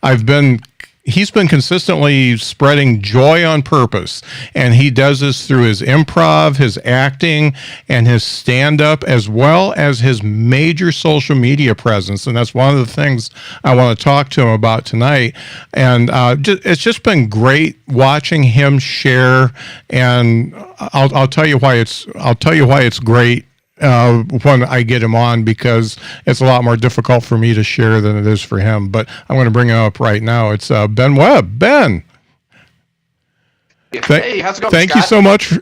I've been he's been consistently spreading joy on purpose, and he does this through his improv, his acting, and his stand-up, as well as his major social media presence. And that's one of the things I want to talk to him about tonight. And it's just been great watching him share. And I'll tell you why it's great when I get him on, because it's a lot more difficult for me to share than it is for him. But I'm going to bring him up right now. It's Ben Webb. Ben. Hey, how's it going, thank Scott? you so much.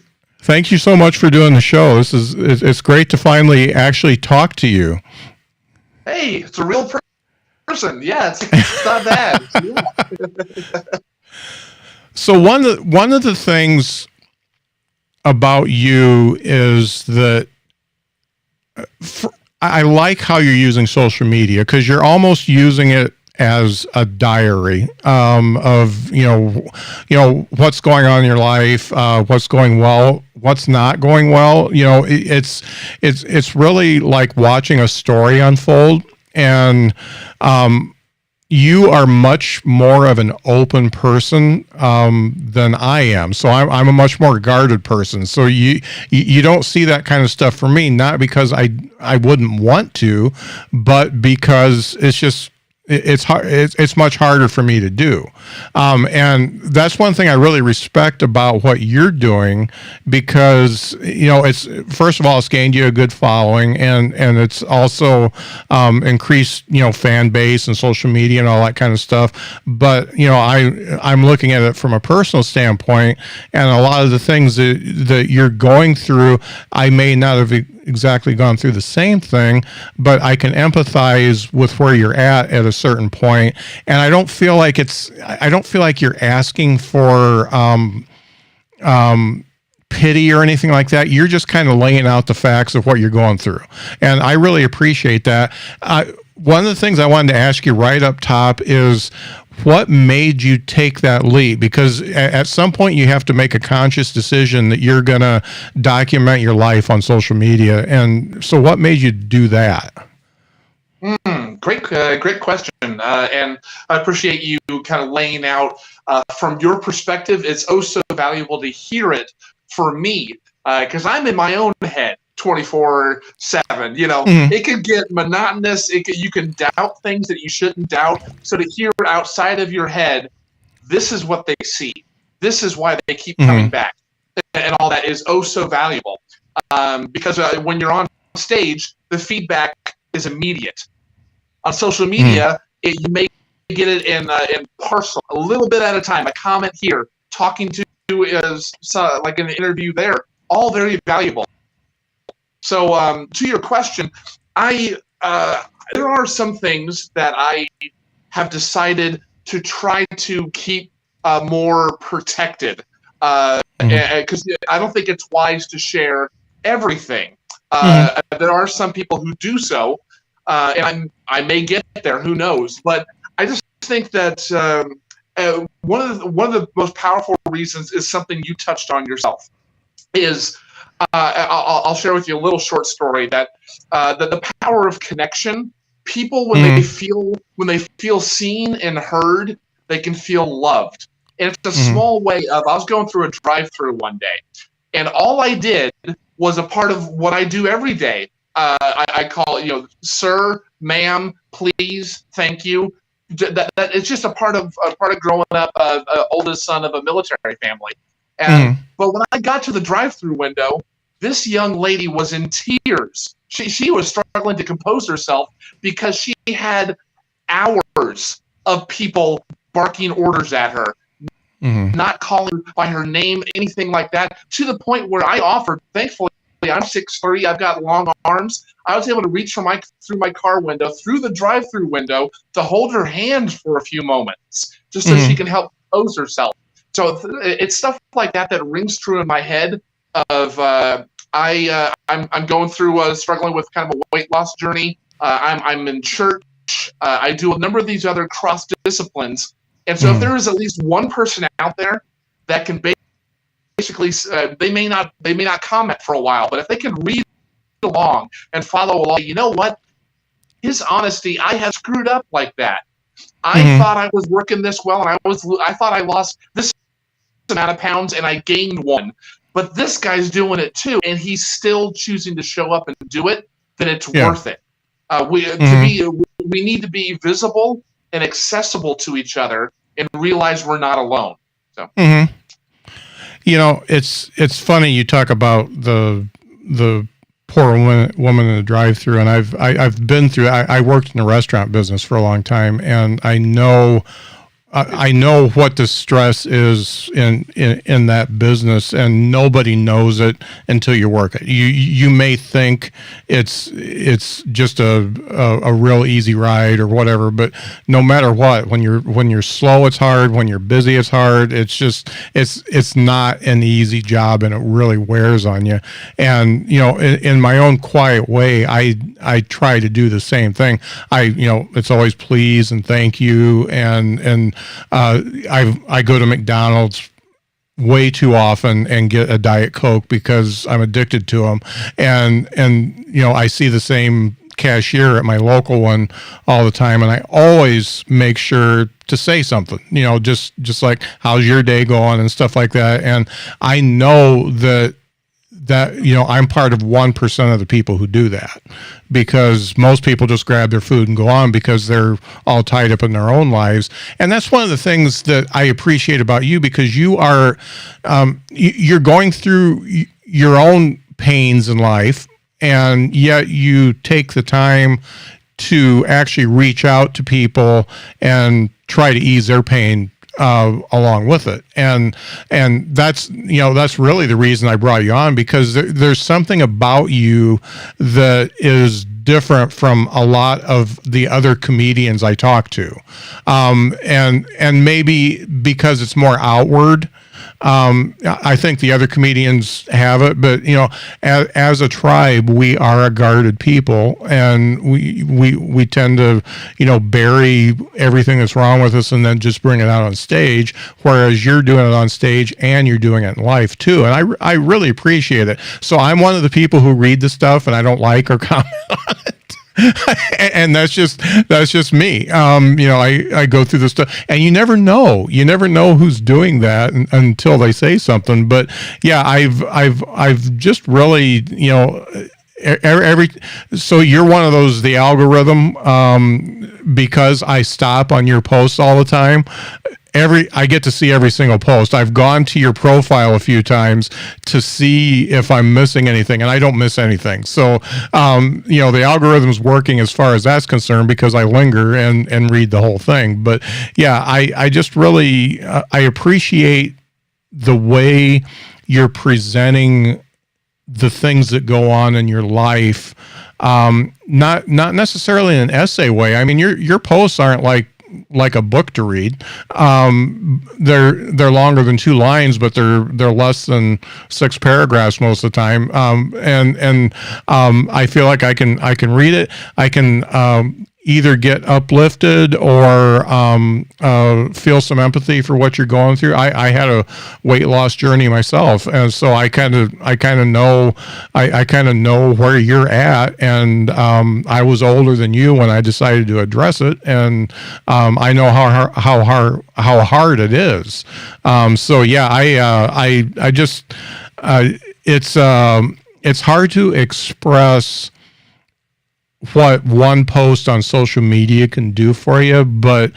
Thank you so much for doing the show. It's great to finally actually talk to you. Hey, it's a real person. Yeah, it's not bad. Yeah. So one of the things about you is that I like how you're using social media, because you're almost using it as a diary of what's going on in your life, what's going well, what's not going well. It's really like watching a story unfold, and you are much more of an open person than I am. So I'm a much more guarded person. So you don't see that kind of stuff from me, not because I wouldn't want to, but because it's hard. It's much harder for me to do, and that's one thing I really respect about what you're doing, because it's, first of all, it's gained you a good following, and it's also increased fan base and social media and all that kind of stuff. But I'm looking at it from a personal standpoint, and a lot of the things that you're going through, I may not have exactly gone through the same thing, but I can empathize with where you're at a certain point. And I don't feel like you're asking for pity or anything like that. You're just kind of laying out the facts of what you're going through, and I really appreciate that. One of the things I wanted to ask you right up top is, what made you take that leap? Because at some point you have to make a conscious decision that you're going to document your life on social media. And so what made you do that? Great question. And I appreciate you kind of laying out from your perspective. It's oh so valuable to hear it for me, because I'm in my own head 24/7. It could get monotonous. You can doubt things that you shouldn't doubt. So to hear outside of your head, this is what they see, this is why they keep coming back, and all that is oh so valuable. Because when you're on stage, the feedback is immediate. On social media, you may get it in parcel, a little bit at a time. A comment here, talking to like an interview there, all very valuable. So to your question, there are some things that I have decided to try to keep more protected, because I don't think it's wise to share everything. There are some people who do so, and I may get there, who knows? But I just think that one of the most powerful reasons is something you touched on yourself. Is I'll share with you a little short story that the power of connection. People, when they feel seen and heard, they can feel loved. And it's a small way of, I was going through a drive-through one day, and all I did was a part of what I do every day. I call it, sir, ma'am, please, thank you. That it's just a part of growing up, oldest son of a military family. But when I got to the drive-through window, this young lady was in tears. She was struggling to compose herself because she had hours of people barking orders at her, not calling her by her name, anything like that, to the point where I offered, thankfully, I'm 6'3", I've got long arms. I was able to reach through my car window, through the drive-through window, to hold her hand for a few moments, just so she can help compose herself. So it's stuff like that that rings true in my head. Of I'm going through struggling with kind of a weight loss journey. I'm in church. I do a number of these other cross disciplines, and so if there is at least one person out there that can basically, they may not comment for a while, but if they can read along and follow along, you know what? His honesty, I have screwed up like that. I thought I was working this well, and I thought I lost this amount of pounds and I gained one, but this guy's doing it too, and he's still choosing to show up and do it. Then it's worth it. We need to be visible and accessible to each other and realize we're not alone. So, you know, it's funny you talk about the poor woman in the drive-through, and I've been through. I worked in the restaurant business for a long time, and I know what the stress is in that business, and nobody knows it until you work it. You may think it's just a real easy ride or whatever, but no matter what, when you're slow, it's hard. When you're busy, it's hard. It's not an easy job, and it really wears on you. And you know, in my own quiet way, I try to do the same thing. It's always please and thank you, and I go to McDonald's way too often and get a Diet Coke because I'm addicted to them. And I see the same cashier at my local one all the time, and I always make sure to say something, just like, how's your day going and stuff like that. And I know that I'm part of 1% of the people who do that, because most people just grab their food and go on because they're all tied up in their own lives. And that's one of the things that I appreciate about you, because you are, you're going through your own pains in life, and yet you take the time to actually reach out to people and try to ease their pain along with it. And that's really the reason I brought you on, because there's something about you that is different from a lot of the other comedians I talk to. And maybe because it's more outward. I think the other comedians have it, but as a tribe, we are a guarded people, and we tend to, bury everything that's wrong with us and then just bring it out on stage. Whereas you're doing it on stage and you're doing it in life too, and I really appreciate it. So I'm one of the people who read the stuff and I don't like or comment on it. And that's just me. I go through this stuff, and you never know who's doing that until they say something. But yeah, I've just really, so you're one of those, the algorithm, because I stop on your posts all the time. I get to see every single post. I've gone to your profile a few times to see if I'm missing anything, and I don't miss anything. So, the algorithm's working as far as that's concerned, because I linger and read the whole thing. But yeah, I just really, I appreciate the way you're presenting the things that go on in your life. Not necessarily in an essay way. I mean, your posts aren't like a book to read. They're longer than 2 lines, but they're less than 6 paragraphs most of the time. I feel like I can read it. I can either get uplifted or feel some empathy for what you're going through. I had a weight loss journey myself, and so I kind of know where you're at, and I was older than you when I decided to address it, and I know how hard it is. So yeah, I just it's hard to express what one post on social media can do for you, but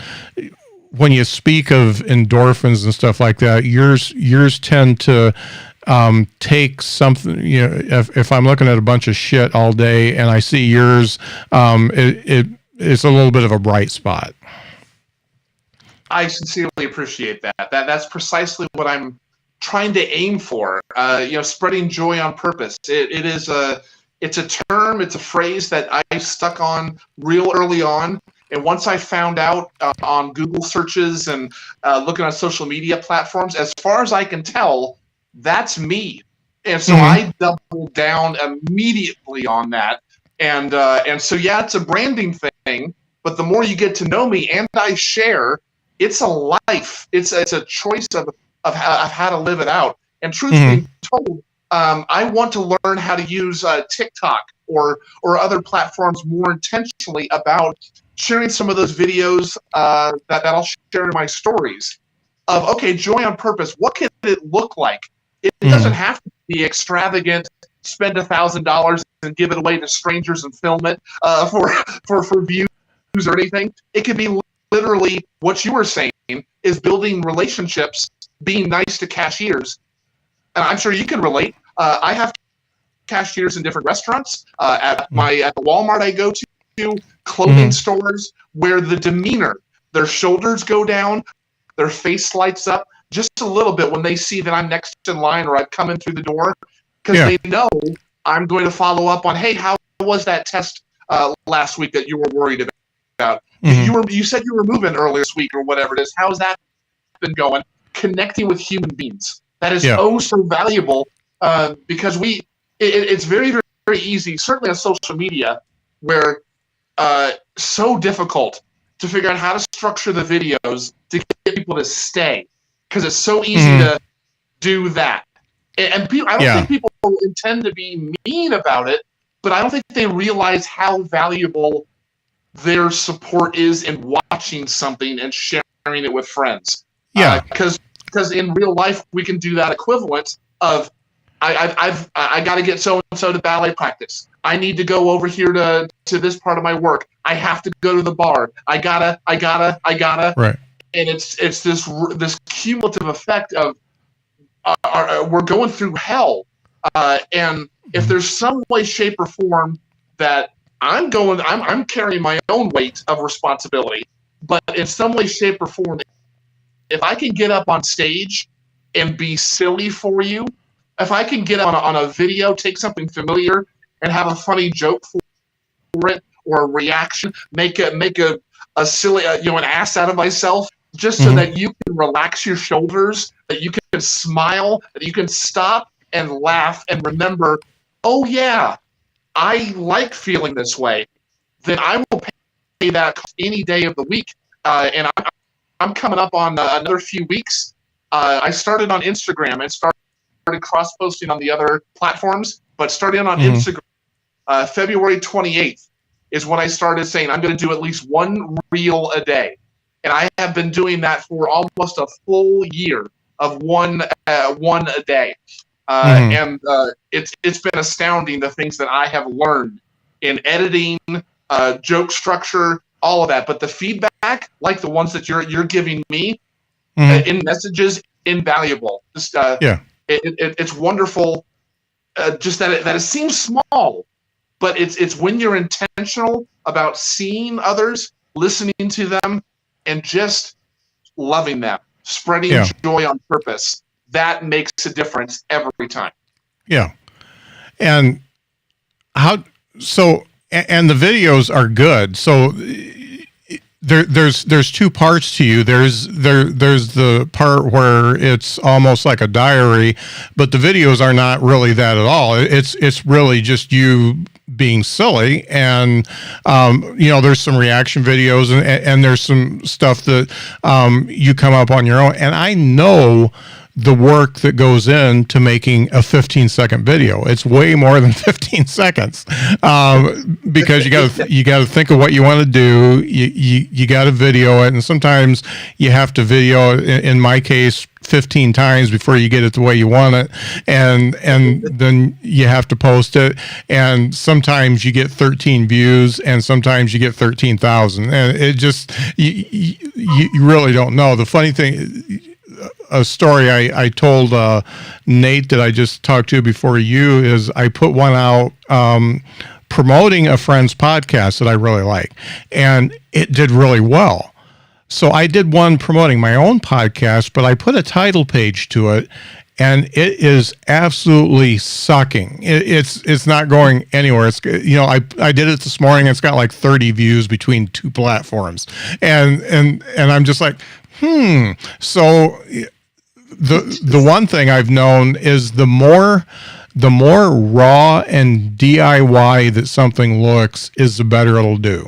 when you speak of endorphins and stuff like that, yours tend to take something. If I'm looking at a bunch of shit all day and I see yours, it's a little bit of a bright spot. I sincerely appreciate that. That's precisely what I'm trying to aim for. Spreading joy on purpose. It's a term, it's a phrase that I stuck on real early on. And once I found out on Google searches and looking on social media platforms, as far as I can tell, that's me. And so I doubled down immediately on that. And so, yeah, it's a branding thing. But the more you get to know me and I share, it's a life. It's a choice of how to live it out. And truth being told, I want to learn how to use TikTok or other platforms more intentionally about sharing some of those videos that I'll share in my stories of, okay, joy on purpose. What can it look like? It doesn't have to be extravagant. Spend $1,000 and give it away to strangers and film it for views or anything. It could be literally what you were saying is building relationships, being nice to cashiers. And I'm sure you can relate. I have cashiers in different restaurants, at the Walmart I go to, clothing stores, where the demeanor, their shoulders go down, their face lights up just a little bit when they see that I'm next in line or I've come in through the door, because they know I'm going to follow up on, hey, how was that test last week that you were worried about? You said you were moving earlier this week or whatever it is. How's that been going? Connecting with human beings. That is oh so valuable, because it's very, very, very easy, certainly on social media, where so difficult to figure out how to structure the videos to get people to stay, because it's so easy to do that. And people, I don't think people intend to be mean about it, but I don't think they realize how valuable their support is in watching something and sharing it with friends. Yeah, because in real life we can do that equivalent of I got to get so and so to ballet practice. I need to go over here to this part of my work. I have to go to the bar. I gotta. Right. And it's this cumulative effect of we're going through hell. And if there's some way, shape, or form that I'm carrying my own weight of responsibility, but in some way, shape, or form, if I can get up on stage and be silly for you, if I can get on a video, take something familiar and have a funny joke for it, or a reaction, make a silly, an ass out of myself, just so that you can relax your shoulders, that you can smile, that you can stop and laugh and remember, oh yeah, I like feeling this way, then I will pay that any day of the week. And I'm coming up on another few weeks. I started on Instagram and started cross-posting on the other platforms, but starting on Instagram, February 28th is when I started saying I'm going to do at least one reel a day. And I have been doing that for almost a full year of one a day. And it's been astounding, the things that I have learned in editing, joke structure, all of that. But the feedback, like the ones that you're giving me in messages, invaluable. Just it's wonderful. Just that it seems small, but it's when you're intentional about seeing others, listening to them, and just loving them, spreading joy on purpose. That makes a difference every time. Yeah. And and the videos are good. So there's two parts to you. There's the part where it's almost like a diary, but the videos are not really that at all. It's really just you being silly, and there's some reaction videos, and there's some stuff that you come up on your own. And I know the work that goes into making a 15-second video. It's way more than 15 seconds, because you got to think of what you want to do. You got to video it, and sometimes you have to video it, in my case, 15 times before you get it the way you want it, and then you have to post it, and sometimes you get 13 views, and sometimes you get 13,000, and it just you really don't know. The funny thing, a story I told Nate that I just talked to before you, is I put one out promoting a friend's podcast that I really like, and it did really well. So I did one promoting my own podcast, but I put a title page to it, and it is absolutely sucking. It's not going anywhere. It's I did it this morning. It's got like 30 views between two platforms, and I'm just like, So the one thing I've known is the more raw and DIY that something looks is, the better it'll do.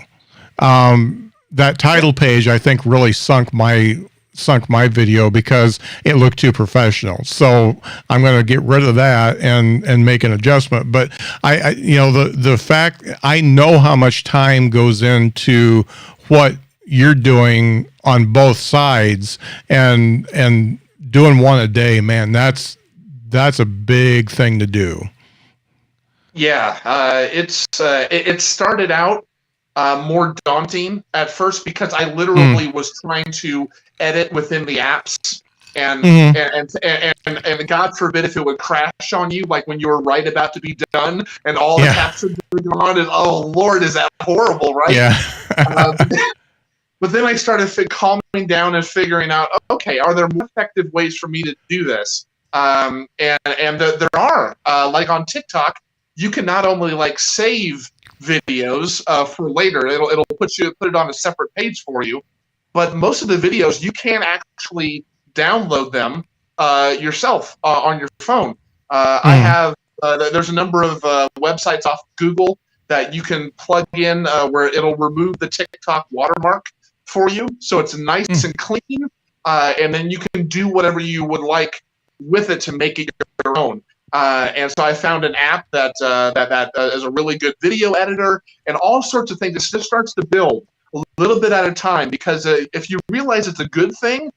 That title page, I think, really sunk my sunk my video because it looked too professional. So I'm going to get rid of that and make an adjustment. But I the fact I know how much time goes into what you're doing on both sides, and doing one a day, man, that's a big thing to do. Yeah, it started out more daunting at first because I literally was trying to edit within the apps, and, and God forbid if it would crash on you, like when you were right about to be done and all the captions are going on, and oh Lord, is that horrible, right? Yeah. But then I started calming down and figuring out, okay, are there more effective ways for me to do this? And there are, like on TikTok, you can not only like save videos for later, it'll put it on a separate page for you, but most of the videos you can actually download them yourself on your phone. I have there's a number of websites off Google that you can plug in where it'll remove the TikTok watermark for you, so it's nice and clean, and then you can do whatever you would like with it to make it your own. And so I found an app that is a really good video editor and all sorts of things. It just starts to build a little bit at a time, because if you realize it's a good thing,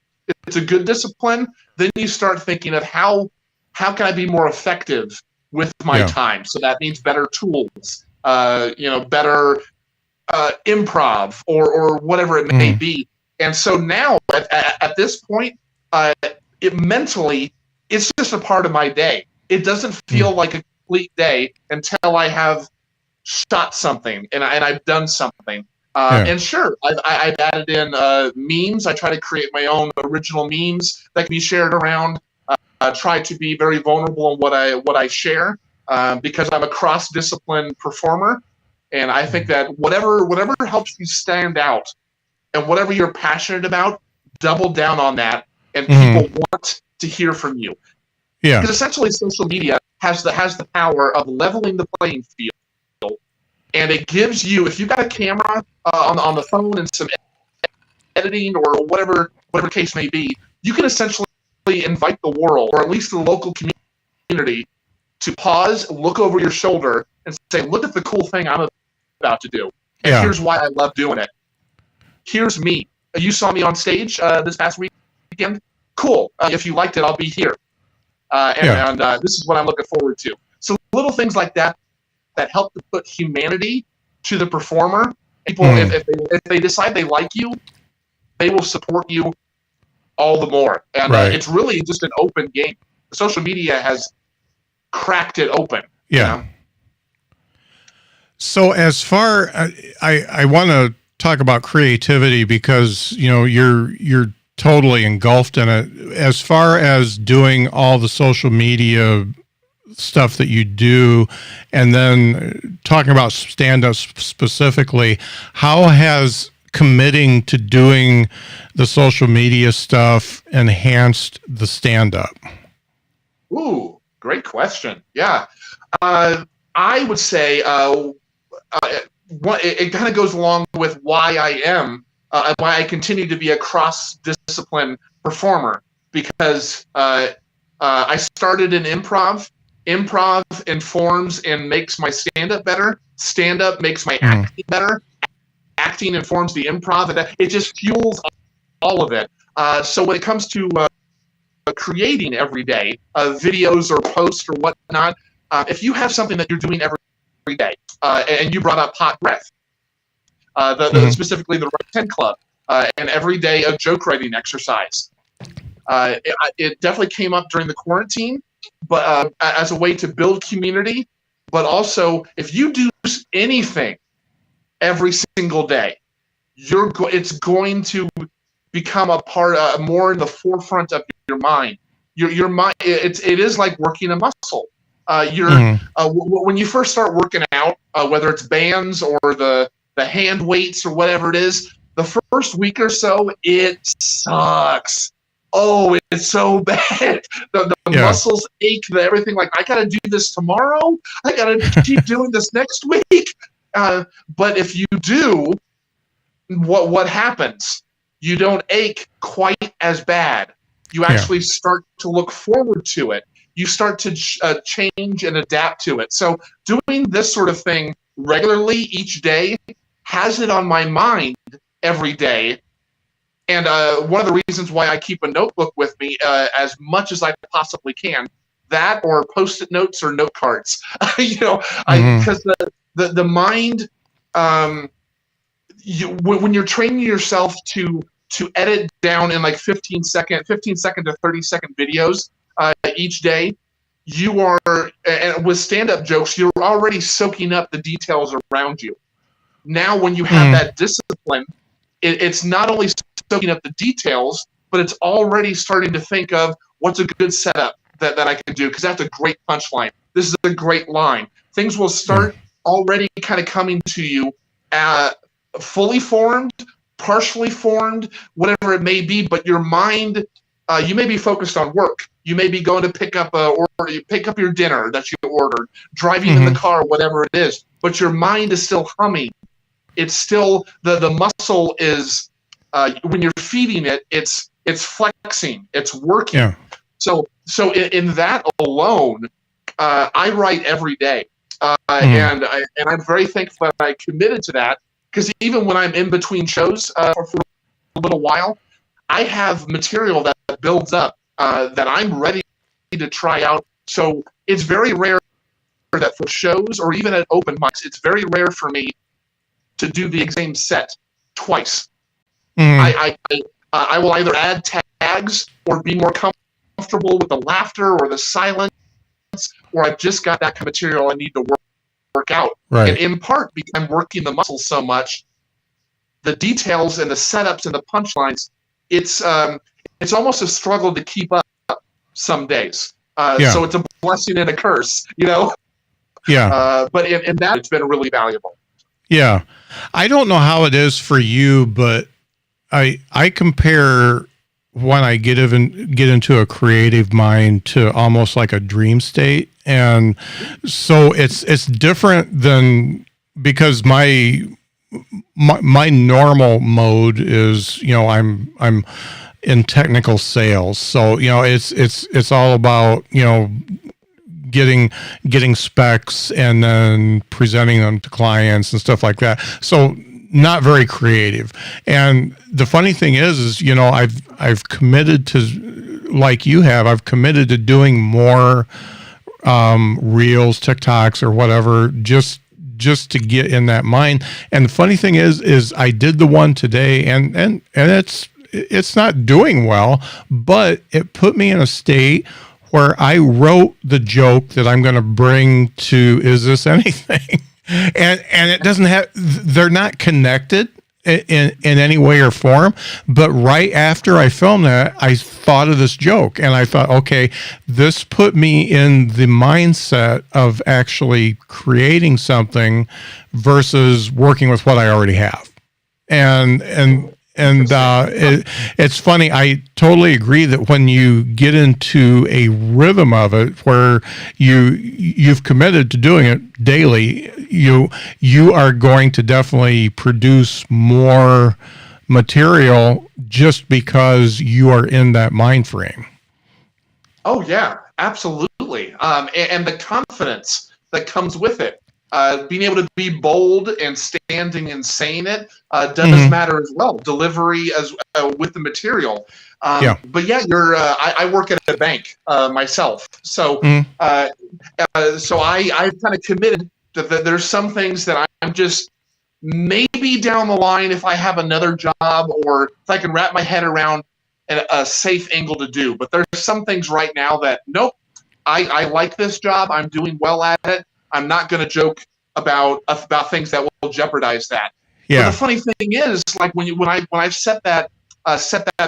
it's a good discipline, then you start thinking of how can I be more effective with my time. So that means better tools, better improv or whatever it may be. And so now at this point, it's just a part of my day. It doesn't feel like a complete day until I have shot something and I've done something. And sure, I've added in memes. I try to create my own original memes that can be shared around. Try to be very vulnerable in what I share, because I'm a cross-discipline performer, and I think that whatever helps you stand out and whatever you're passionate about, double down on that, and people want to hear from you. Yeah, because essentially social media has the power of leveling the playing field, and it gives you, if you've got a camera on the phone and some editing or whatever case may be, you can essentially invite the world, or at least the local community, to pause, look over your shoulder, and say, "Look at the cool thing I'm about to do, and here's why I love doing it. Here's me. You saw me on stage this past weekend. Cool. If you liked it, I'll be here." And this is what I'm looking forward to. So little things like that help to put humanity to the performer. People, if they decide they like you, they will support you all the more. And it's really just an open game. Social media has cracked it open. Yeah. You know? So as far, I want to talk about creativity, because you're totally engulfed in it. As far as doing all the social media stuff that you do, and then talking about stand-up specifically, how has committing to doing the social media stuff enhanced the stand-up? Ooh, great question. Yeah. I would say it kind of goes along with why why I continue to be a cross-discipline performer, because I started in improv. Improv informs and makes my stand-up better. Stand-up makes my acting better. Acting informs the improv, and it just fuels all of it. So when it comes to creating every day, videos or posts or whatnot, if you have something that you're doing every day, and you brought up hot breath, specifically the Right 10 Club, and every day a joke writing exercise. It definitely came up during the quarantine, but as a way to build community. But also, if you do anything every single day, it's going to become a part, more in the forefront of your mind. Your mind, it is like working a muscle. When you first start working out, whether it's bands or the hand weights or whatever it is, the first week or so, it sucks. Oh, it's so bad. The muscles ache, everything. Like, I got to do this tomorrow. I got to keep doing this next week. But if you do, what happens? you don't ache quite as bad. You Yeah. actually start to look forward to it. You start to change and adapt to it. So doing this sort of thing regularly each day has it on my mind every day. And one of the reasons why I keep a notebook with me as much as I possibly can, that or Post-it notes or note cards, because the mind, when you're training yourself to edit down in like 15 second to 30-second videos each day, you are, and with stand-up jokes, you're already soaking up the details around you. Now, when you have that discipline, it's not only soaking up the details, but it's already starting to think of what's a good setup that I can do, because that's a great punchline. This is a great line. Things will start already kind of coming to you fully formed, partially formed, whatever it may be, but your mind, you may be focused on work. You may be going to pick up your dinner that you ordered, driving in the car, whatever it is, but your mind is still humming. It's still, the muscle is, when you're feeding it, it's flexing, it's working. Yeah. So in that alone, I write every day, and I'm very thankful that I committed to that, because even when I'm in between shows for a little while, I have material that builds up that I'm ready to try out. So it's very rare that for shows or even at open mics, it's very rare for me to do the same set twice. I will either add tags or be more comfortable with the laughter or the silence, or I've just got that kind of material I need to work out. Right. And in part because I'm working the muscles so much, the details and the setups and the punchlines, it's almost a struggle to keep up some days. So it's a blessing and a curse, Yeah. But in that, it's been really valuable. Yeah. I don't know how it is for you, but I compare when I get into a creative mind to almost like a dream state. And so it's different than, because my normal mode is, I'm in technical sales. So, it's all about, getting specs and then presenting them to clients and stuff like that. So not very creative. And the funny thing is, I've committed to, like you have, I've committed to doing more reels, TikToks or whatever, just to get in that mind. And the funny thing is I did the one today and it's not doing well, but it put me in a state where I wrote the joke that I'm going to bring to Is This Anything? And it doesn't have, they're not connected in any way or form. But right after I filmed that, I thought of this joke and I thought, okay, this put me in the mindset of actually creating something versus working with what I already have. And it's funny. I totally agree that when you get into a rhythm of it, where you've committed to doing it daily, you are going to definitely produce more material just because you are in that mind frame. Oh yeah, absolutely. And the confidence that comes with it. Being able to be bold and standing and saying it does matter as well. Delivery as with the material. But yeah, I work at a bank myself, so so I've kind of committed that there's some things that I'm just maybe down the line if I have another job or if I can wrap my head around a safe angle to do. But there's some things right now that nope, I like this job. I'm doing well at it. I'm not going to joke about things that will jeopardize that. Yeah. But the funny thing is, like when I've set that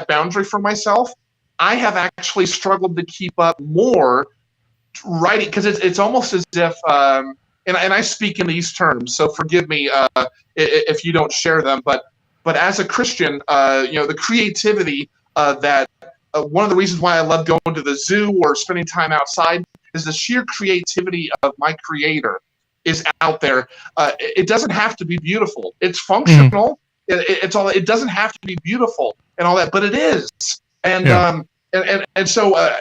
boundary for myself, I have actually struggled to keep up more writing, because it's almost as if and I speak in these terms, so forgive me if you don't share them. But as a Christian, the creativity that one of the reasons why I love going to the zoo or spending time outside is the sheer creativity of my Creator is out there. It doesn't have to be beautiful. It's functional. It's all. It doesn't have to be beautiful and all that, but it is. And Yeah. and so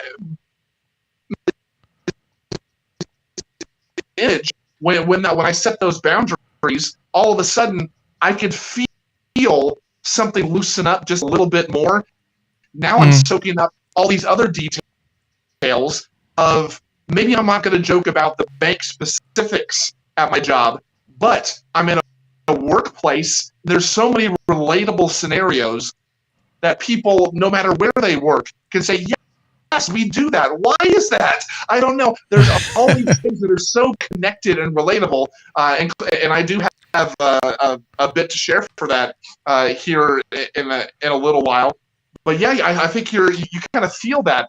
image when I set those boundaries, all of a sudden I could feel something loosen up just a little bit more. Now I'm soaking up all these other details of maybe I'm not going to joke about the bank specifics at my job, but I'm in a workplace. There's so many relatable scenarios that people, no matter where they work, can say, yes, we do that. Why is that? I don't know. There's all these things that are so connected and relatable, and I do have a bit to share for that here in a little while. But yeah, I think you kind of feel that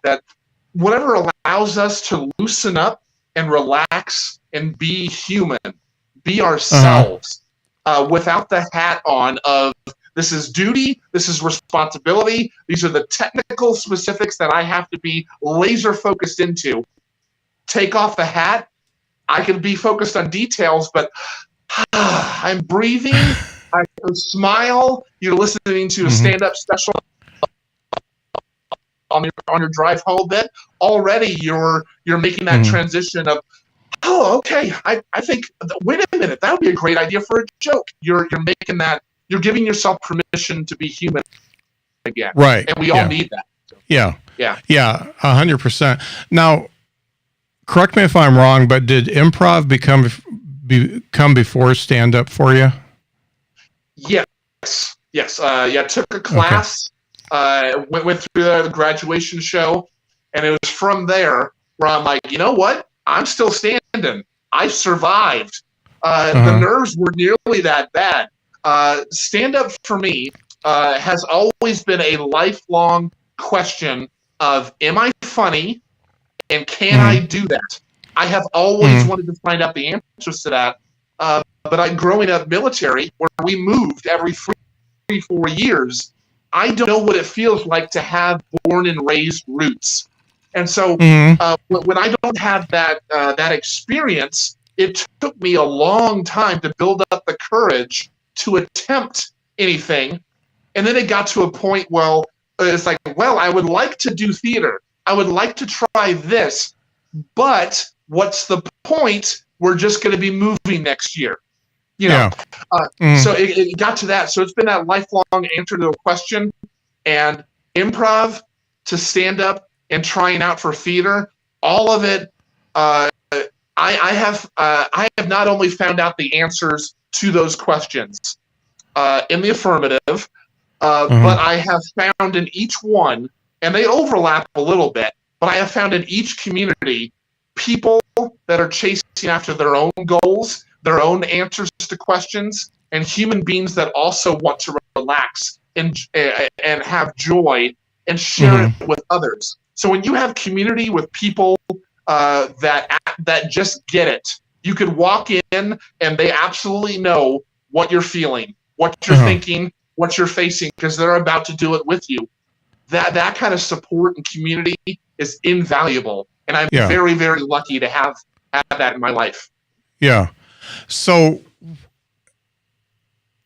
whatever allows us to loosen up and relax and be human, be ourselves, without the hat on of this is duty, this is responsibility, these are the technical specifics that I have to be laser focused into. Take off the hat, I can be focused on details, but I'm breathing, I can smile, you're listening to a stand-up special on your drive home a bit, already you're making that transition of, oh, okay, I think, wait a minute, that would be a great idea for a joke. You're making that, you're giving yourself permission to be human again. Right. And we all need that. So, yeah. Yeah. 100%. Now, correct me if I'm wrong, but did improv become before stand-up for you? Yes. Took a class, went through the graduation show, and it was from there where I'm like, you know what? I'm still standing. I survived. The nerves were nearly that bad. Stand-up for me has always been a lifelong question of, am I funny, and can I do that? I have always wanted to find out the answers to that. But growing up military, where we moved every 3-4 years, I don't know what it feels like to have born and raised roots. And so when I don't have that experience, it took me a long time to build up the courage to attempt anything. And then it got to a point where it's like, well, I would like to do theater. I would like to try this, but what's the point? We're just going to be moving next year. You know, so it got to that. So it's been that lifelong answer to a question, and improv to stand up and trying out for theater, all of it. I have not only found out the answers to those questions in the affirmative, but I have found in each one, and they overlap a little bit, but I have found in each community people that are chasing after their own goals, their own answers to questions, and human beings that also want to relax and have joy and share it with others. So when you have community with people that just get it, you could walk in and they absolutely know what you're feeling, what you're thinking, what you're facing, because they're about to do it with you. That kind of support and community is invaluable, and I'm very, very lucky to have that in my life. Yeah. So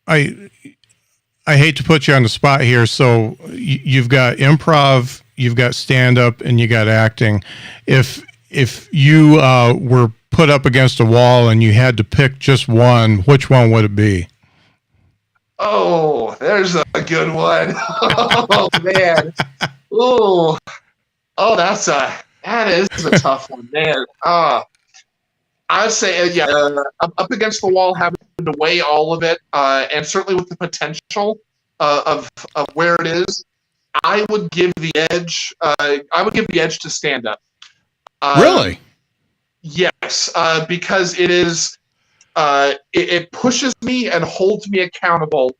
I hate to put you on the spot here. So you've got improv, you've got stand-up, and you got acting. If you were put up against a wall and you had to pick just one, which one would it be? Oh, there's a good one. Oh man. Oh, that is a tough one, man. I'd say up against the wall, having to weigh all of it, and certainly with the potential of where it is, I would give the edge. I would give the edge to stand up. Really? Yes, because it is. It pushes me and holds me accountable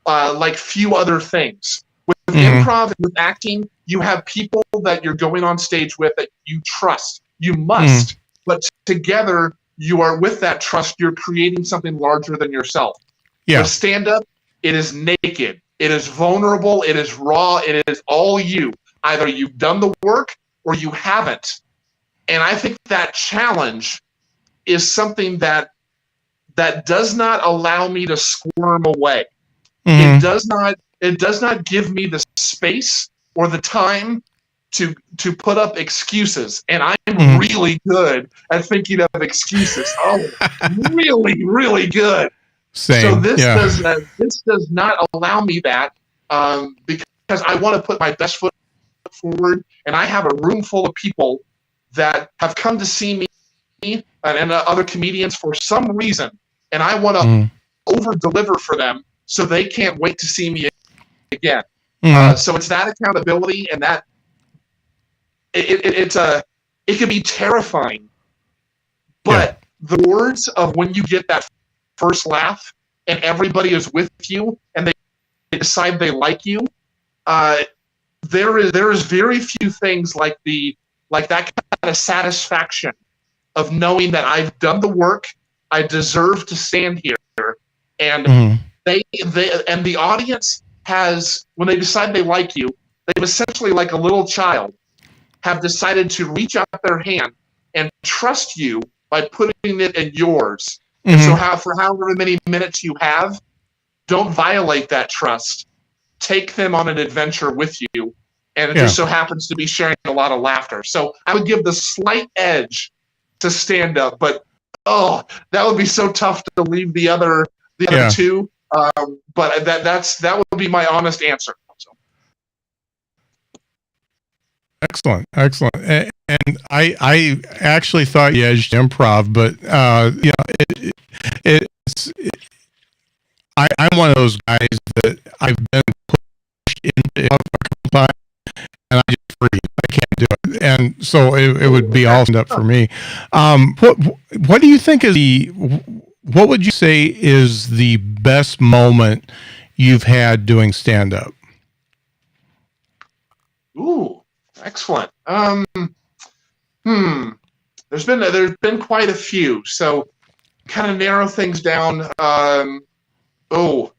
like few other things. With improv and with acting, you have people that you're going on stage with that you trust. You must. But together, you are with that trust, you're creating something larger than yourself. Yeah. With stand-up, it is naked. It is vulnerable. It is raw. It is all you. Either you've done the work or you haven't. And I think that challenge is something that does not allow me to squirm away. It Mhm. does not give me the space or the time to put up excuses, and I'm Mhm. really good at thinking of excuses. Oh, really, really good. So Same. Yeah. this does not allow me that, because I want to put my best foot forward, and I have a room full of people that have come to see me and other comedians for some reason, and I want to Mhm. over deliver for them so they can't wait to see me again. Mhm. So it's that accountability, and that it's a it can be terrifying, Yeah. but the words of when you get that first laugh and everybody is with you and they decide they like you, uh, there is very few things like that kind of satisfaction of knowing that I've done the work, I deserve to stand here, and Mhm. and the audience has, when they decide they like you, they've essentially, like a little child, have decided to reach out their hand and trust you by putting it in yours. And so, Mhm. for however many minutes you have, don't violate that trust. Take them on an adventure with you. And it Yeah. just so happens to be sharing a lot of laughter. So I would give the slight edge to stand up, but oh, that would be so tough to leave the other Yeah. two. But that would be my honest answer. So. Excellent. Excellent. And I actually thought you edged improv, but you know, it's I'm one of those guys that I've been pushed into improv a couple times, and I just freeze. I can't do it, and so it would be all stand up for me. What do you think is the what would you say is the best moment you've had doing stand up? Ooh, excellent. Hmm. There's been quite a few. So kind of narrow things down. Oh,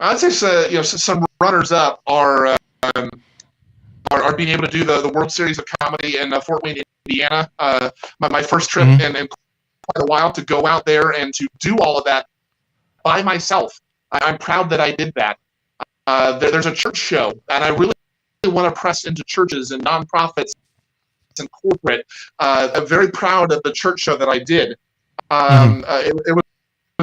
I'd say some runners up are being able to do the World Series of Comedy in Fort Wayne, Indiana. My first trip Mm-hmm. in quite a while, to go out there and to do all of that by myself. I'm proud that I did that. There's a church show, and I really want to press into churches and nonprofits and corporate. I'm very proud of the church show that I did. Mm-hmm.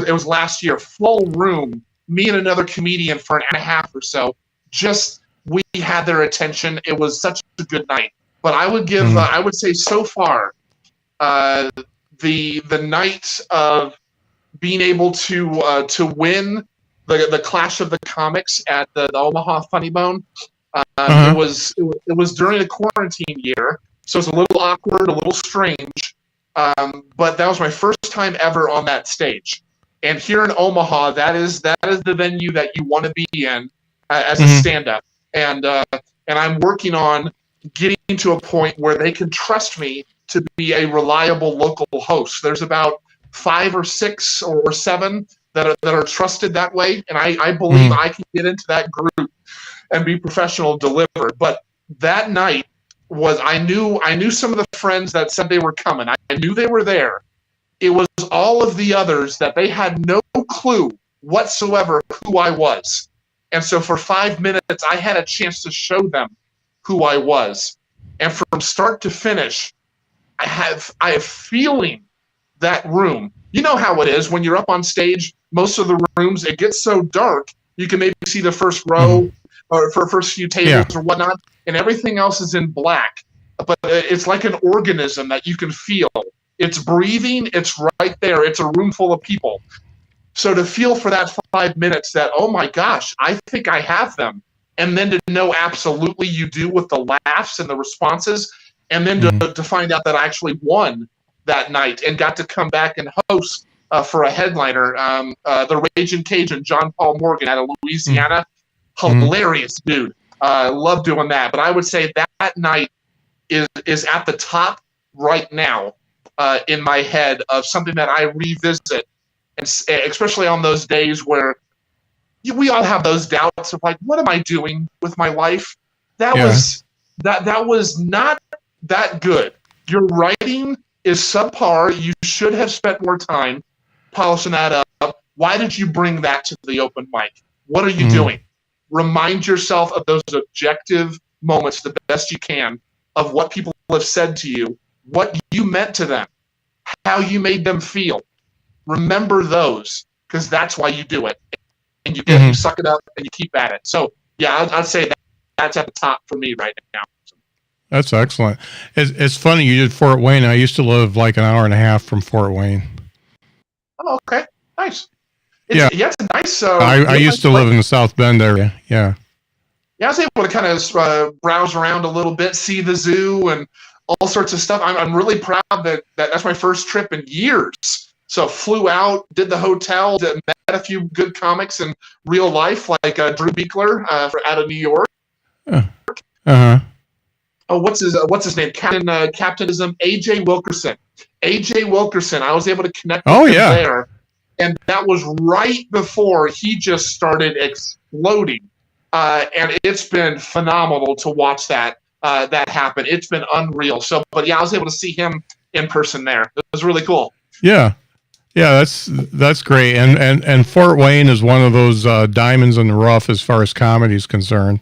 It was last year, full room, me and another comedian for an hour and a half or so. Just, we had their attention. It was such a good night. But Mm-hmm. I would say so far, uh, the night of being able to win the Clash of the Comics at the Omaha Funny Bone. It Uh-huh. was it was during a quarantine year, so it's a little awkward, a little strange. But that was my first time ever on that stage. And here in Omaha, that is the venue that you want to be in as a Mm-hmm. stand-up. And I'm working on getting to a point where they can trust me to be a reliable local host. There's about 5 or 6 or 7 that are trusted that way, and I believe Mm-hmm. I can get into that group and be professional, deliver. But that night was, I knew some of the friends that said they were coming. I knew they were there. It was all of the others that they had no clue whatsoever who I was. And so for 5 minutes, I had a chance to show them who I was. And from start to finish, I have feeling that room. You know how it is when you're up on stage. Most of the rooms, it gets so dark, you can maybe see the first Mm-hmm. row or for first few tables Yeah. or whatnot, and everything else is in black. But it's like an organism that you can feel. It's breathing. It's right there. It's a room full of people. So to feel for that 5 minutes that, oh my gosh, I think I have them, and then to know absolutely you do with the laughs and the responses, and then Mm-hmm. to find out that I actually won that night and got to come back and host for a headliner, the Raging Cajun, John Paul Morgan out of Louisiana. Mm-hmm. Hilarious dude. Love doing that. But I would say that night is at the top right now in my head of something that I revisit, and especially on those days where we all have those doubts of, like, what am I doing with my life? That Yeah. was that was not that good. Your writing is subpar. You should have spent more time polishing that up. Why did you bring that to the open mic? What are you doing? Remind yourself of those objective moments the best you can of what people have said to you, what you meant to them, how you made them feel. Remember those, because that's why you do it. And you suck it up and you keep at it. So, yeah, I'd say that's at the top for me right now. That's excellent. It's funny you did Fort Wayne. I used to live like an hour and a half from Fort Wayne. Oh, okay. Nice. Yeah, it's a nice. I used to live in the South Bend area. Yeah. Yeah, I was able to kind of browse around a little bit, see the zoo and all sorts of stuff. I'm really proud that that's my first trip in years. So flew out, did the hotel, met a few good comics in real life, like Drew Beekler out of New York. Oh, what's his name? Captainism. AJ Wilkerson. AJ Wilkerson. I was able to connect with him there, and that was right before he just started exploding. And it's been phenomenal to watch that happen. It's been unreal. So, but yeah, I was able to see him in person there. It was really cool. Yeah. Yeah, that's great. And Fort Wayne is one of those diamonds in the rough as far as comedy is concerned.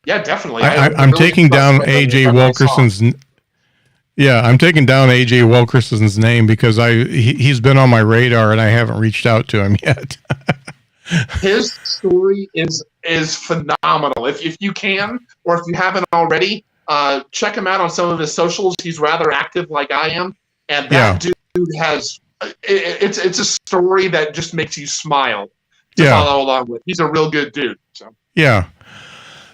Yeah, definitely. I'm taking down AJ Wilkerson's. Yeah, I'm taking down AJ Wilkerson's name because he's been on my radar and I haven't reached out to him yet. His story is phenomenal. If you can, or if you haven't already, check him out on some of his socials. He's rather active, like I am, and that dude has. It's a story that just makes you smile to follow along with. He's a real good dude. So. Yeah.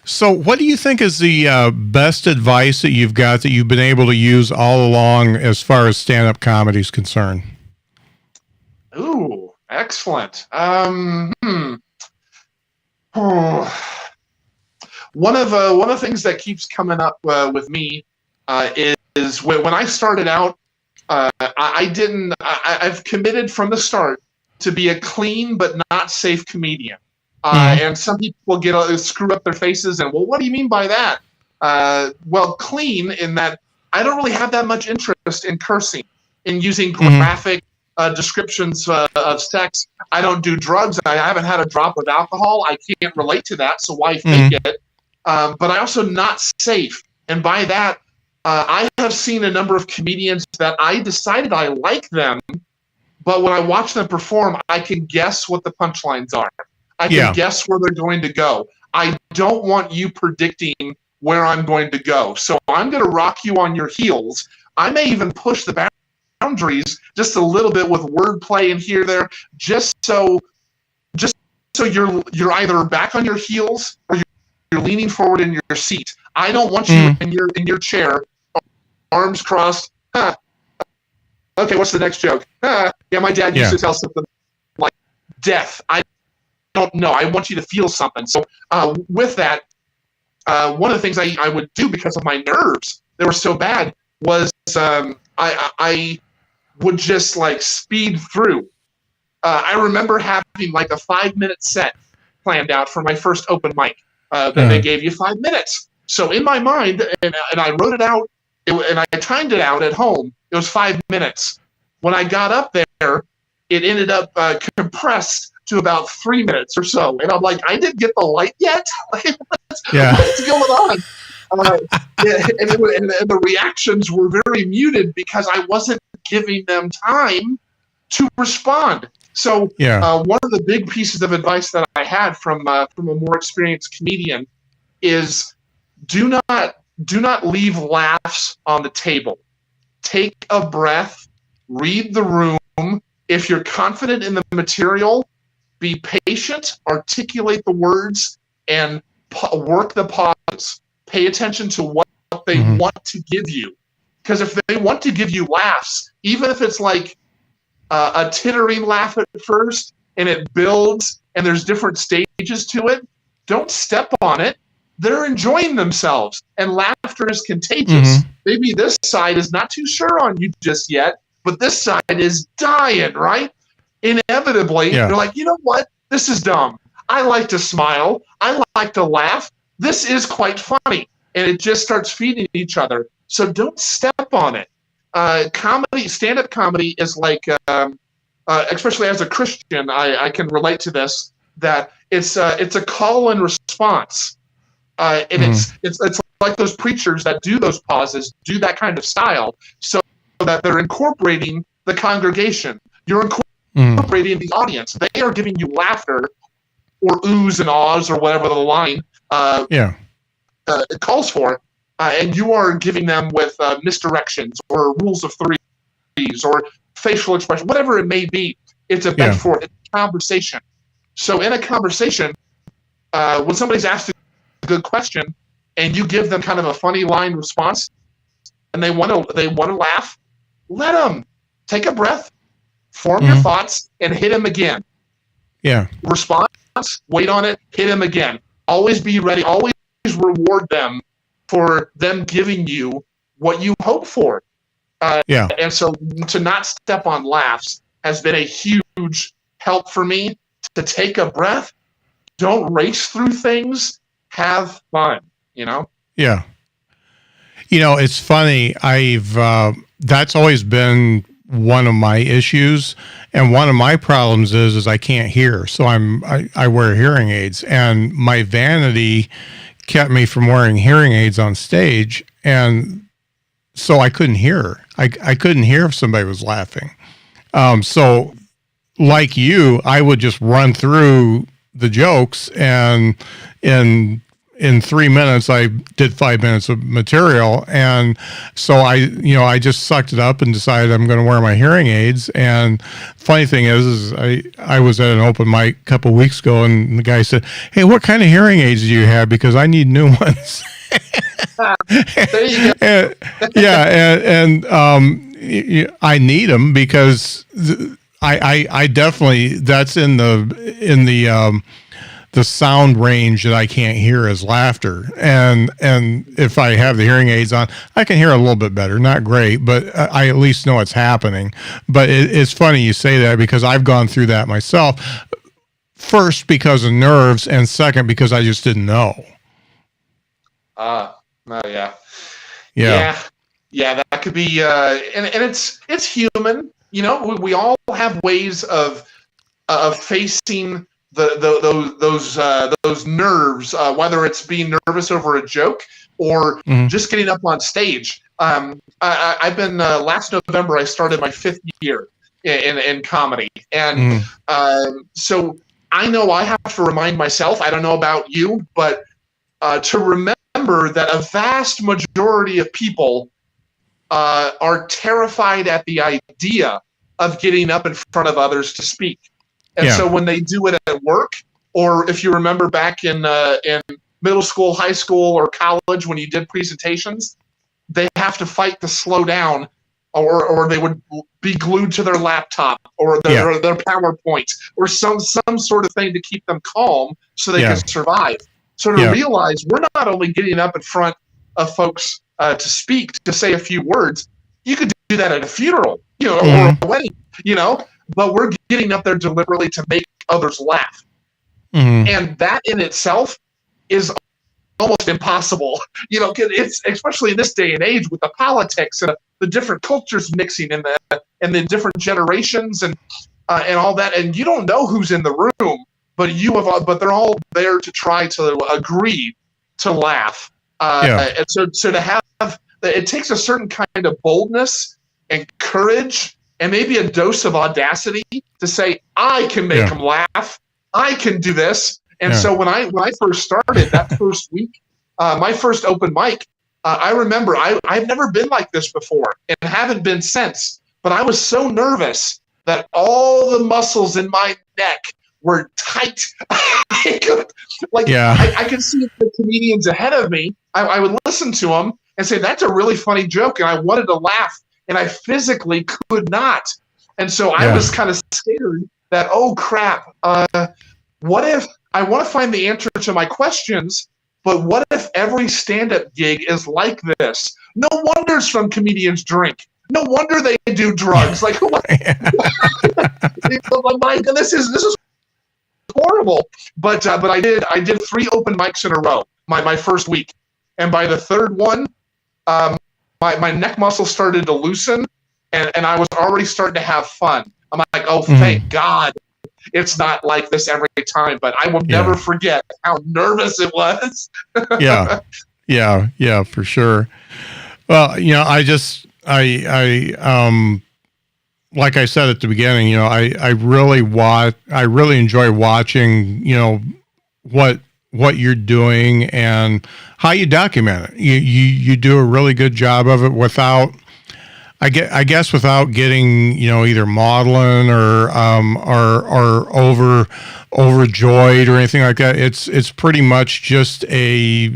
So what do you think is the best advice that you've got that you've been able to use all along as far as stand-up comedy is concerned? Ooh, excellent. One of the things that keeps coming up with me is when I started out, I've committed from the start to be a clean but not safe comedian. And some people screw up their faces and, well, what do you mean by that? Well, clean in that I don't really have that much interest in cursing, in using graphic descriptions of sex. I don't do drugs. I haven't had a drop of alcohol. I can't relate to that, so why fake it? But I also not safe. And by that, I have seen a number of comedians that I decided I like them, but when I watch them perform, I can guess what the punchlines are. I can guess where they're going to go. I don't want you predicting where I'm going to go. So I'm going to rock you on your heels. I may even push the boundaries just a little bit with wordplay in here there, just so you're either back on your heels or you're leaning forward in your seat. I don't want you in your chair, arms crossed. Okay, what's the next joke? Yeah, my dad used to tell something like death. I don't know. I want you to feel something. So with that, one of the things I would do because of my nerves, they were so bad, was I would just like speed through. I remember having like a 5-minute set planned out for my first open mic. Then they gave you 5 minutes. So in my mind, and I wrote it out, and I timed it out at home, it was 5 minutes. When I got up there, it ended up compressed to about 3 minutes or so. And I'm like, I didn't get the light yet? What's going on? And the reactions were very muted because I wasn't giving them time to respond. So one of the big pieces of advice that I had from a more experienced comedian is do not leave laughs on the table. Take a breath, read the room. If you're confident in the material, be patient, articulate the words, and work the pauses. Pay attention to what they want to give you. Because if they want to give you laughs, even if it's like a tittering laugh at first, and it builds, and there's different stages to it, don't step on it. They're enjoying themselves, and laughter is contagious. Maybe this side is not too sure on you just yet, but this side is dying, right? Inevitably, they're like, you know what? This is dumb. I like to smile. I like to laugh. This is quite funny. And it just starts feeding each other. So don't step on it. Comedy, stand-up comedy is like especially as a Christian, I can relate to this, that it's a call and response. And it's like those preachers that do those pauses, do that kind of style, so that they're incorporating the congregation. You're incorporating the audience. They are giving you laughter or oohs and ahs or whatever the line it calls for, and you are giving them with misdirections or rules of threes or facial expression, whatever it may be. It's a bent for it. It's a conversation. So in a conversation, when somebody's asked a good question and you give them kind of a funny line response, and they want to laugh, let them take a breath, form your thoughts, and hit them again. Yeah. Response, wait on it, hit them again. Always be ready. Always reward them for them giving you what you hope for. And so to not step on laughs has been a huge help for me. To take a breath, don't race through things, have fun, Yeah. It's funny. That's always been one of my issues, and one of my problems is I can't hear. So I wear hearing aids, and my vanity kept me from wearing hearing aids on stage, and so I couldn't hear. I couldn't hear if somebody was laughing. So like you, I would just run through the jokes, and in 3 minutes, I did 5 minutes of material. And so I just sucked it up and decided I'm going to wear my hearing aids. And funny thing is I was at an open mic a couple of weeks ago, and the guy said, "Hey, what kind of hearing aids do you have? Because I need new ones." There you go. I need them because I definitely, that's in the sound range that I can't hear is laughter. And if I have the hearing aids on, I can hear a little bit better. Not great, but I at least know it's happening. But it's funny you say that, because I've gone through that myself. First, because of nerves, and second, because I just didn't know. Yeah, that could be, and it's human. We all have ways of facing those nerves, whether it's being nervous over a joke or just getting up on stage. I've been last November I started my 5th year in comedy, and so I know I have to remind myself. I don't know about you, but to remember that a vast majority of people are terrified at the idea of getting up in front of others to speak. And so when they do it at work, or if you remember back in middle school, high school, or college when you did presentations, they have to fight to slow down, or they would be glued to their laptop or their PowerPoint or some sort of thing to keep them calm so they can survive. So to realize we're not only getting up in front of folks to speak, to say a few words, you could do that at a funeral, or a wedding, but we're getting up there deliberately to make others laugh. And that in itself is almost impossible. It's especially in this day and age with the politics and the different cultures mixing and the different generations and all that. And you don't know who's in the room, but they're all there to try to agree to laugh. And so to have, it takes a certain kind of boldness and courage and maybe a dose of audacity to say, I can make them laugh. I can do this. And so when I first started that first week, my first open mic, I remember I've never been like this before and haven't been since, but I was so nervous that all the muscles in my neck were tight. I could see the comedians ahead of me. I would listen to them and say, that's a really funny joke. And I wanted to laugh, and I physically could not. And so I was kind of scared that, oh, crap, what if I want to find the answer to my questions, but what if every stand-up gig is like this? No wonder some comedians drink. No wonder they do drugs. Like, what? My goodness, this is horrible. But I did 3 open mics in a row my first week, and by the 3rd one, my neck muscle started to loosen, and I was already starting to have fun. I'm like, oh, Mhm. thank God it's not like this every time. But I will never Yeah. forget how nervous it was. Yeah. Yeah. Yeah, for sure. Well, like I said at the beginning, I really enjoy watching, what what you're doing and how you document it. You do a really good job of it without I guess without getting, either maudlin or overjoyed or anything like that. It's pretty much just a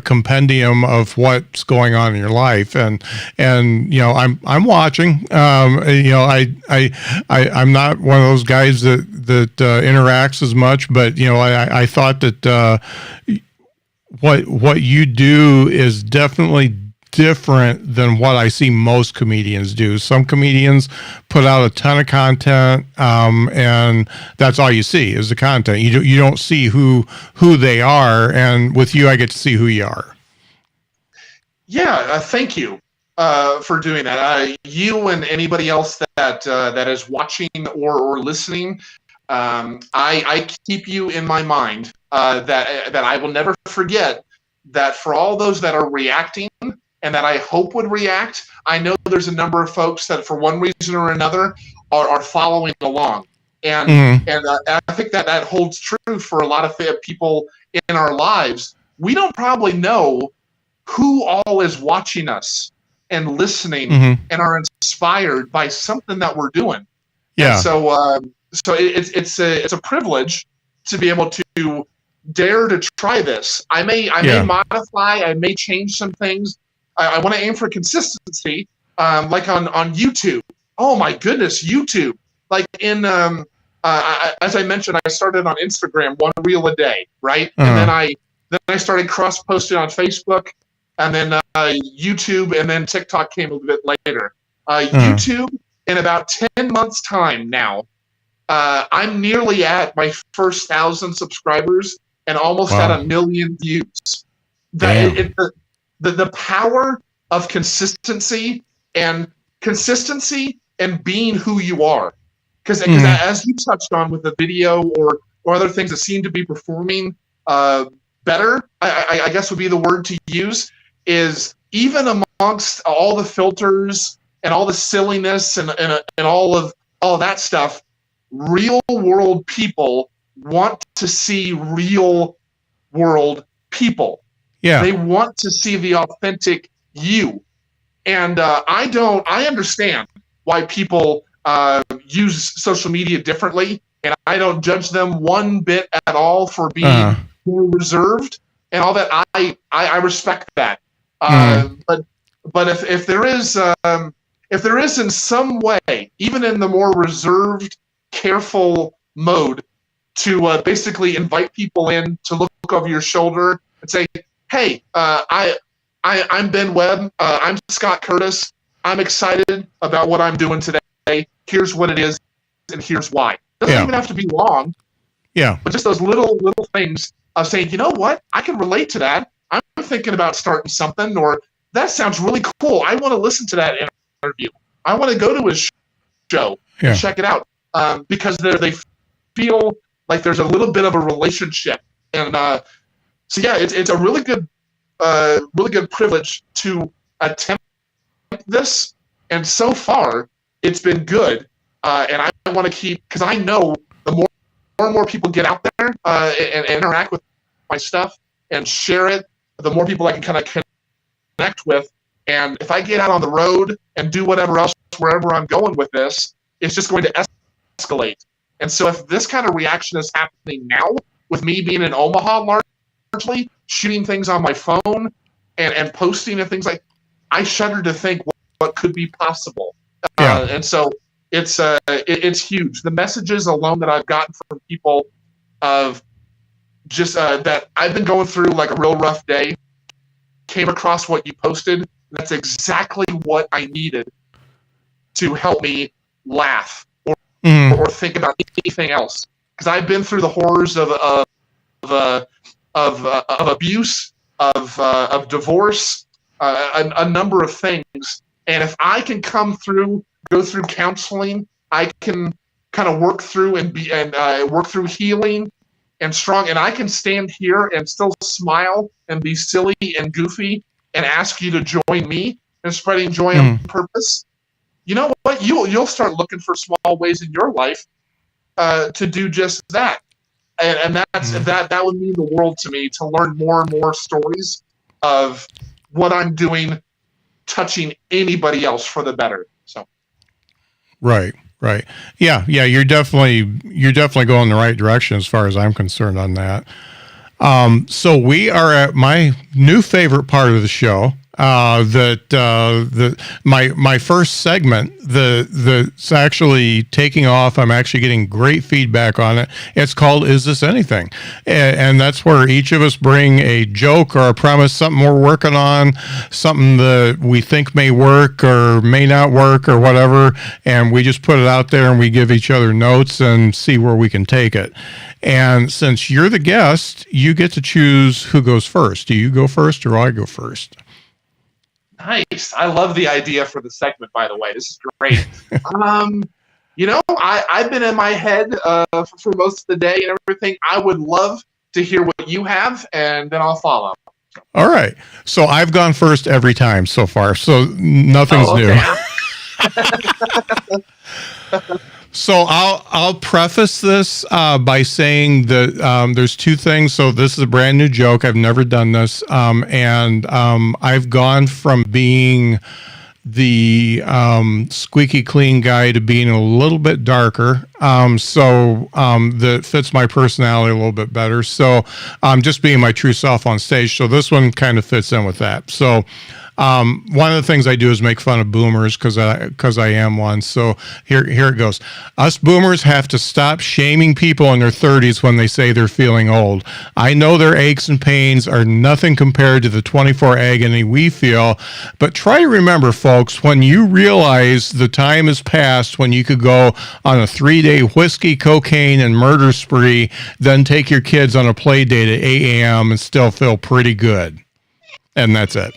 compendium of what's going on in your life, and I'm watching. I'm not one of those guys that interacts as much, but I thought that what you do is definitely different than what I see most comedians do. Some comedians put out a ton of content, and that's all you see is the content. You don't see who they are, and with you, I get to see who you are. Yeah, thank you for doing that. You and anybody else that is watching or listening, I keep you in my mind. That I will never forget. That for all those that are reacting and that I hope would react, I know there's a number of folks that for one reason or another are following along, and Mm-hmm. I think that holds true for a lot of people in our lives. We don't probably know who all is watching us and listening Mm-hmm. and are inspired by something that we're doing. And Yeah. so it's a privilege to be able to dare to try this. I may Yeah. modify, I may change some things. I want to aim for consistency, like on YouTube. Oh my goodness, YouTube! Like as I mentioned, I started on Instagram, one reel a day, right? And Uh-huh. then I started cross posting on Facebook, and then YouTube, and then TikTok came a little bit later. Uh-huh. YouTube, in about 10 months' time now, I'm nearly at my first 1,000 subscribers and almost at Wow. 1,000,000 views. Damn. The power of and being who you are, because Mm-hmm. as you touched on with the video or other things that seem to be performing better, I guess would be the word to use, is even amongst all the filters and all the silliness and all of that stuff, real world people want to see real world people. Yeah. They want to see the authentic you. And I understand why people use social media differently, and I don't judge them one bit at all for Uh-huh. being more reserved and all that. I respect that. Mm-hmm. But if there is in some way, even in the more reserved, careful mode, to basically invite people in to look over your shoulder and say, "Hey, I'm Ben Webb. I'm Scott Curtis. I'm excited about what I'm doing today. Here's what it is, and here's why." Doesn't Yeah. even have to be long, Yeah. but just those little things of saying, you know what, I can relate to that. I'm thinking about starting something, or that sounds really cool. I want to listen to that interview. I want to go to his show and Yeah. check it out, because they feel like there's a little bit of a relationship, and so yeah, it's a really good privilege to attempt this, and so far it's been good, and I want to keep, because I know the more and more people get out there and interact with my stuff and share it, the more people I can kind of connect with. And if I get out on the road and do whatever else, wherever I'm going with this, it's just going to escalate. And so if this kind of reaction is happening now, with me being in Omaha largely, shooting things on my phone and posting and things like, I shudder to think what could be possible. Yeah. And so it's huge. The messages alone that I've gotten from people of just that I've been going through like a real rough day, came across what you posted. That's exactly what I needed to help me laugh Mm-hmm. or think about anything else. Because I've been through the horrors of abuse, of divorce, a number of things. And if I can come through go through counseling. I can kind of work through work through healing and strong, and I can stand here and still smile and be silly and goofy and ask you to join me in spreading joy and purpose. You know what? You'll start looking for small ways in your life to do just that, and that would mean the world to me, to learn more and more stories of what I'm doing, touching anybody else for the better. So, right. Yeah. You're definitely going the right direction as far as I'm concerned on that. So we are at my new favorite part of the show. My first segment, it's actually taking off. I'm actually getting great feedback on it. It's called "Is This Anything?" And that's where each of us bring a joke or a premise, something we're working on, something that we think may work or may not work or whatever, and we just put it out there and we give each other notes and see where we can take it. And since you're the guest, you get to choose who goes first. Do you go first or I go first? Nice. I love the idea for the segment, by the way. This is great. I've been in my head for most of the day and everything. I would love to hear what you have, and then I'll follow. All right. So I've gone first every time so far, so nothing's new. So I'll preface this by saying that there's two things. So this is a brand new joke. I've never done this, and I've gone from being the squeaky clean guy to being a little bit darker, so that fits my personality a little bit better. So I'm just being my true self on stage. So this one kind of fits in with that. So. One of the things I do is make fun of boomers because I am one. So here it goes. Us boomers have to stop shaming people in their 30s when they say they're feeling old. I know their aches and pains are nothing compared to the 24 agony we feel, but try to remember, folks, when you realize the time has passed when you could go on a 3-day whiskey, cocaine, and murder spree, then take your kids on a play date at 8 a.m. and still feel pretty good. And that's it.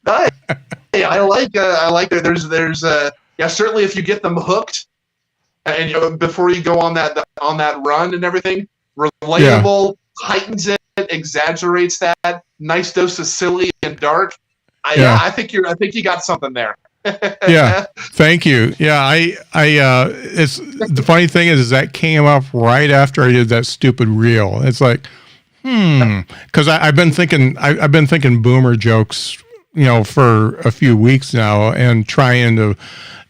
Nice. Hey, I like that. There's certainly if you get them hooked, and before you go on that run and everything, relatable, heightens it, exaggerates that. Nice dose of silly and dark. I think you got something there. Yeah, thank you. Yeah, it's the funny thing is that came up right after I did that stupid reel. It's like. Because I've been thinking boomer jokes, for a few weeks now, and trying to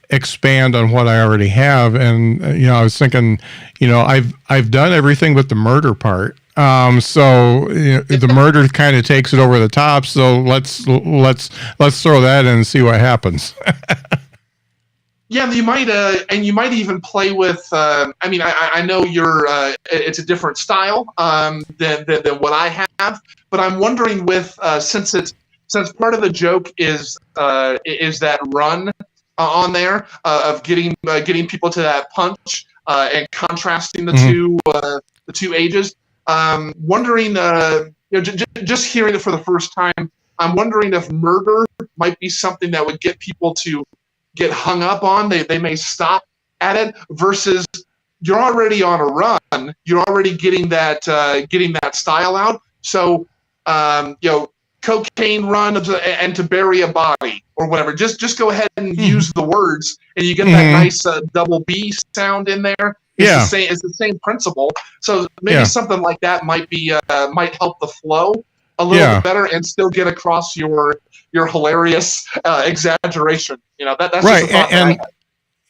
expand on what I already have. And I was thinking, I've done everything but the murder part. So the murder kind of takes it over the top. So let's throw that in and see what happens. Yeah, you might even play with. I know it's a different style than what I have, but I'm wondering since part of the joke is that run on there of getting people to that punch and contrasting the two ages. Wondering, just hearing it for the first time, I'm wondering if murder might be something that would get people to get hung up on. They may stop at it versus you're already on a run. You're already getting that style out. So cocaine run and to bury a body or whatever. Just go ahead and use the words, and you get that nice double B sound in there. It's the same principle. So maybe something like that might help the flow a little bit better and still get across your hilarious exaggeration. That's right. Just a thought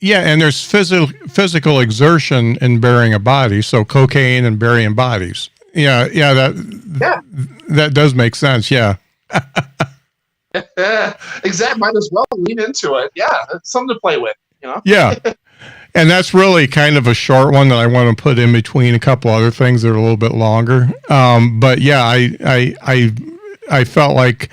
and there's physical exertion in burying a body. So cocaine and burying bodies. That does make sense. Yeah. Exactly. Might as well lean into it. Yeah, it's something to play with. Yeah. And that's really kind of a short one that I want to put in between a couple other things that are a little bit longer. But yeah, I felt like,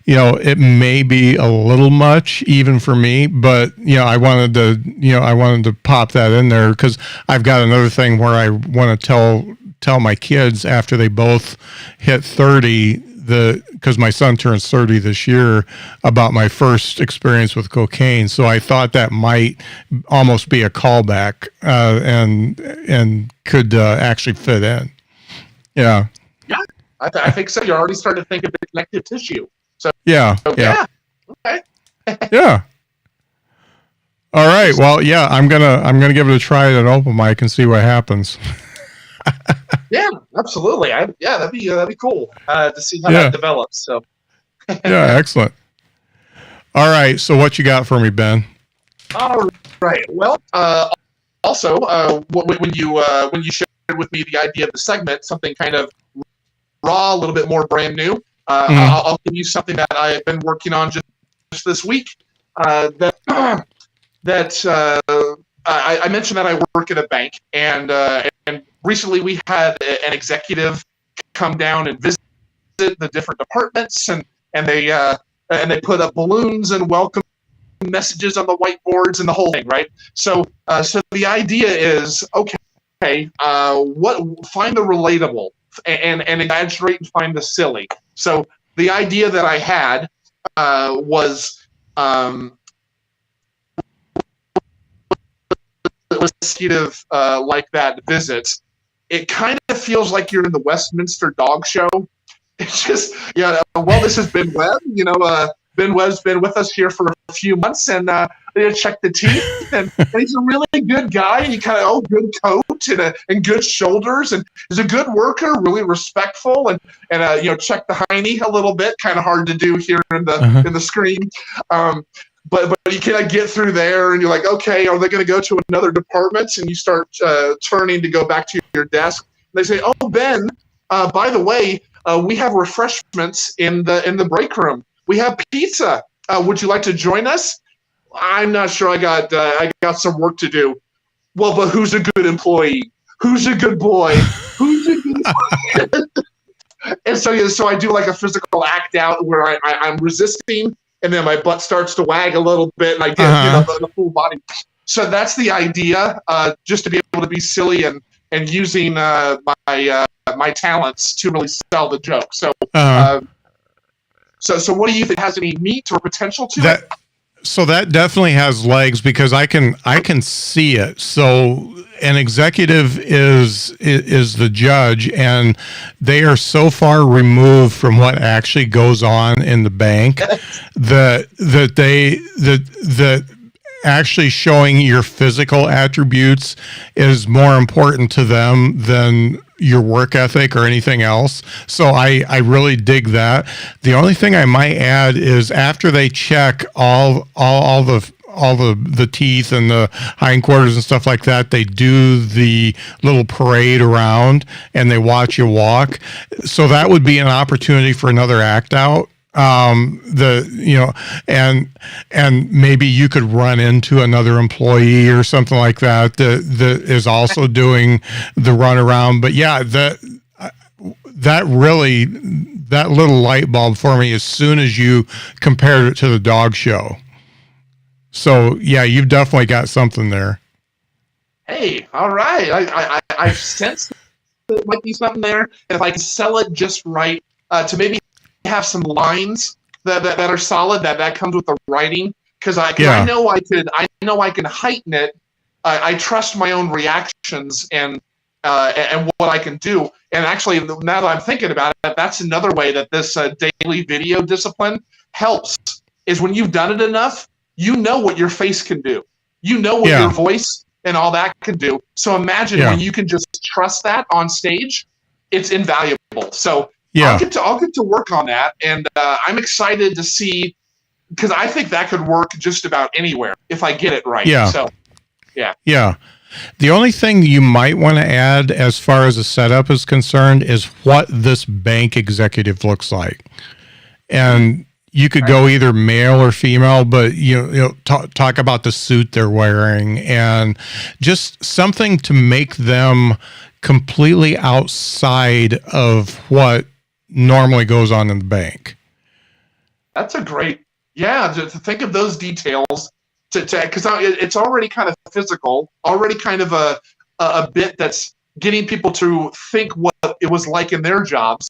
it may be a little much even for me, but I wanted to pop that in there because I've got another thing where I want to tell my kids after they both hit 30 because my son turns 30 this year, about my first experience with cocaine. So I thought that might almost be a callback, and could actually fit in. Yeah. Yeah, I think so. You're already starting to think of the connective tissue. So Yeah. yeah. Okay. Yeah. All right. Well, yeah, I'm gonna give it a try at an open mic and see what happens. Yeah, absolutely. That'd be cool to see how Yeah. that develops. So Yeah, excellent. All right. So what you got for me, Ben? all right. Well, also, when you shared with me the idea of the segment, something kind of raw, a little bit more brand new. I'll give you something that I've been working on just this week. I mentioned that I work at a bank, and recently we had an executive come down and visit the different departments, and they put up balloons and welcome messages on the whiteboards and the whole thing, right? So the idea is, okay, find the relatable and exaggerate and find the silly. So the idea that I had was executive like that visits. It kind of feels like you're in the Westminster Dog Show. It's just, well, this has been Webb. Ben Webb's been with us here for a few months, and check the teeth, and he's a really good guy. He kind of good coat and good shoulders, and he's a good worker, really respectful, and check the hiney a little bit. Kind of hard to do here in the screen. But you kind of get through there, and you're like, okay, are they going to go to another department? And you start turning to go back to your desk. And they say, oh, Ben, by the way, we have refreshments in the break room. We have pizza. Would you like to join us? I'm not sure. I got some work to do. Well, but who's a good employee? Who's a good boy? Who's a good boy? And so I do like a physical act out where I'm resisting, and then my butt starts to wag a little bit, and I get the full body. So that's the idea, just to be able to be silly and using my talents to really sell the joke. So. So what do you think has any meat or potential to it? So that definitely has legs, because I can see it. So an executive is the judge, and they are so far removed from what actually goes on in the bank that actually showing your physical attributes is more important to them than your work ethic or anything else. So I really dig that. The only thing I might add is, after they check all the teeth and the hindquarters and stuff like that, they do the little parade around and they watch you walk. So that would be an opportunity for another act out. And maybe you could run into another employee or something like that that is also doing the run around. But yeah, that little light bulb for me as soon as you compared it to the dog show. So yeah, you've definitely got something there. Hey, all right. I sense there might be something there, and if I can sell it just right, to maybe have some lines that are solid, that comes with the writing, because I know I can heighten it. I trust my own reactions and what I can do. And actually, now that I'm thinking about it, that's another way that this daily video discipline helps, is when you've done it enough, you know what your face can do. You know what your voice and all that can do. So imagine when you can just trust that on stage, it's invaluable. So I'll get to work on that, and I'm excited to see, because I think that could work just about anywhere if I get it right. Yeah. So, yeah. The only thing you might want to add as far as the setup is concerned is what this bank executive looks like, and you could go either male or female, but talk about the suit they're wearing and just something to make them completely outside of what normally goes on in the bank. That's a great, to think of those details, because it's already kind of physical, already kind of a bit that's getting people to think what it was like in their jobs.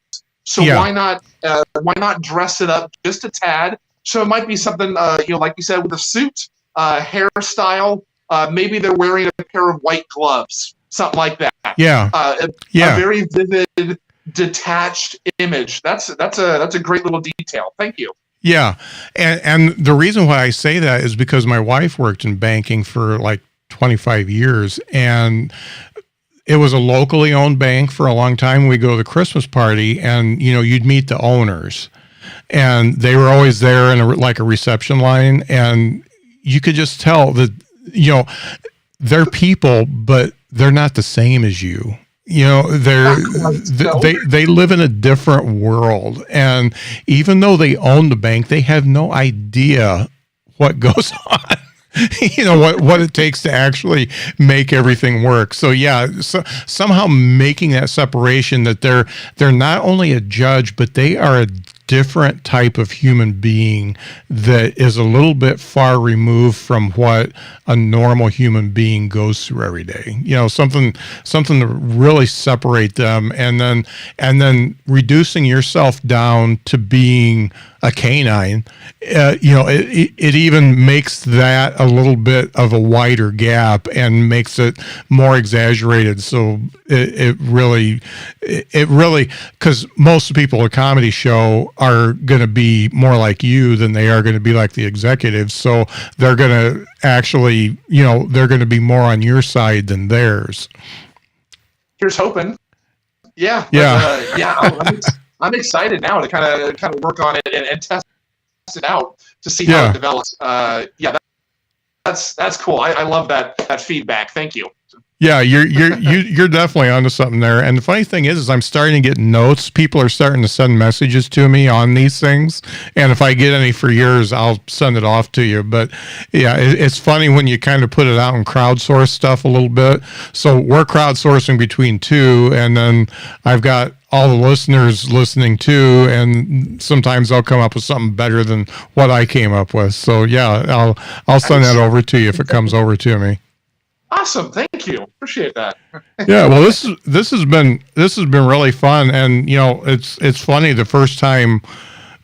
So Yeah. why not dress it up just a tad? So it might be something, like you said, with a suit, hairstyle. Maybe they're wearing a pair of white gloves, something like that. Yeah. A Yeah. very vivid, detached image. That's a great little detail. Thank you. Yeah. And the reason why I say that is because my wife worked in banking for like 25 years, and it was a locally owned bank for a long time. We go to the Christmas party, and you'd meet the owners, and they were always there in like a reception line, and you could just tell that they're people, but they're not the same as you. They live in a different world, and even though they own the bank, they have no idea what goes on. What it takes to actually make everything work. So yeah, somehow making that separation, that they're not only a judge, but they are a different type of human being that is a little bit far removed from what a normal human being goes through every day. Something to really separate them, and then reducing yourself down to being a canine. It even makes that a little bit of a wider gap and makes it more exaggerated. So it really, because most people at a comedy show are going to be more like you than they are going to be like the executives. So they're going to actually, they're going to be more on your side than theirs. Here's hoping. Yeah. Yeah. I'm excited now to kind of work on it and test it out to see how it develops. That's cool. I love that feedback. Thank you. Yeah, you're definitely onto something there. And the funny thing is I'm starting to get notes. People are starting to send messages to me on these things, and if I get any for yours, I'll send it off to you. But yeah, it's funny when you kind of put it out and crowdsource stuff a little bit. So we're crowdsourcing between two, and then I've got all the listeners listening too, and sometimes they'll come up with something better than what I came up with. So yeah, I'll send that over to you if it comes over to me. Awesome, thank you. Appreciate that. Yeah, well, this has been really fun, and it's funny, the first time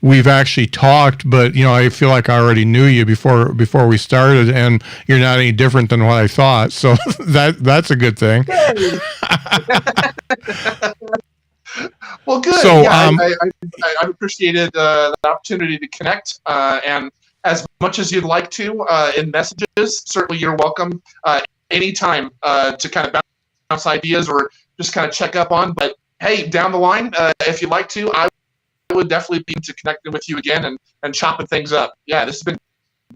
we've actually talked, but I feel like I already knew you before we started, and you're not any different than what I thought. So that's a good thing. Well, good. So yeah, I appreciated the opportunity to connect, and as much as you'd like to in messages, certainly you're welcome anytime to kind of bounce ideas or just kind of check up on. But hey, down the line, if you'd like to, I would definitely be to connecting with you again and chopping things up. Yeah, this has been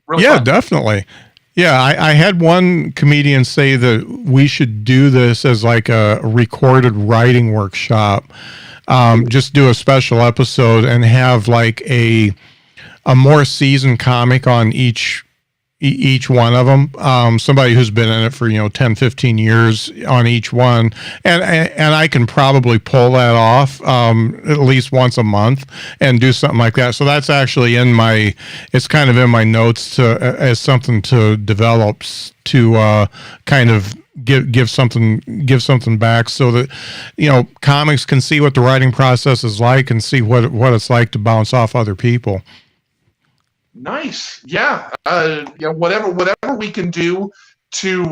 really fun. Definitely. Yeah, I had one comedian say that we should do this as like a recorded writing workshop. Just do a special episode and have like a more seasoned comic on each one of them, somebody who's been in it for 10, 15 years on each one, and I can probably pull that off at least once a month and do something like that. So that's actually it's kind of in my notes as something to develop, to kind of give something back, so that comics can see what the writing process is like and see what it's like to bounce off other people. Nice. Yeah. Whatever we can do to,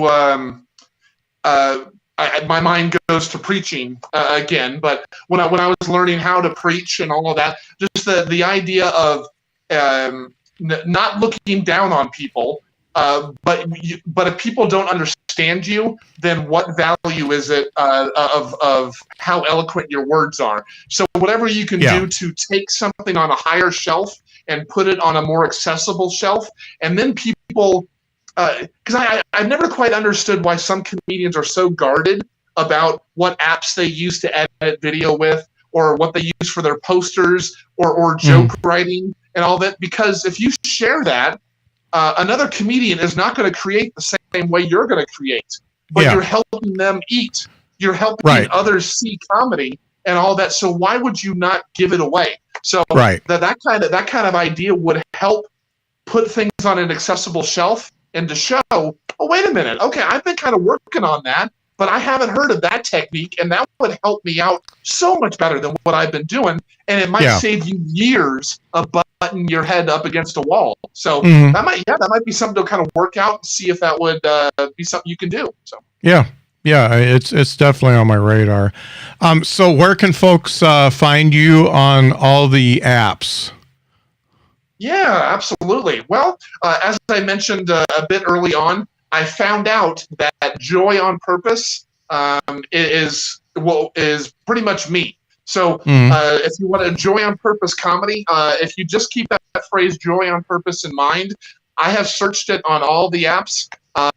my mind goes to preaching again. But when I was learning how to preach and all of that, just the idea of not looking down on people, but if people don't understand you, then what value is it of how eloquent your words are? So whatever you can do to take something on a higher shelf and put it on a more accessible shelf, and then people, because I've never quite understood why some comedians are so guarded about what apps they use to edit video with, or what they use for their posters, or joke writing and all that. Because if you share that, another comedian is not going to create the same way you're going to create, but you're helping them eat. You're helping others see comedy and all that. So why would you not give it away? So that kind of idea would help put things on an accessible shelf, and to show, oh, wait a minute, okay, I've been kind of working on that, but I haven't heard of that technique, and that would help me out so much better than what I've been doing, and it might save you years of butting your head up against a wall. So that might be something to kind of work out and see if that would be something you can do. So yeah, it's definitely on my radar. So where can folks find you on all the apps? Yeah, absolutely. Well, as I mentioned a bit early on, I found out that joy on purpose is pretty much me. So if you want a joy on purpose comedy, if you just keep that phrase joy on purpose in mind, I have searched it on all the apps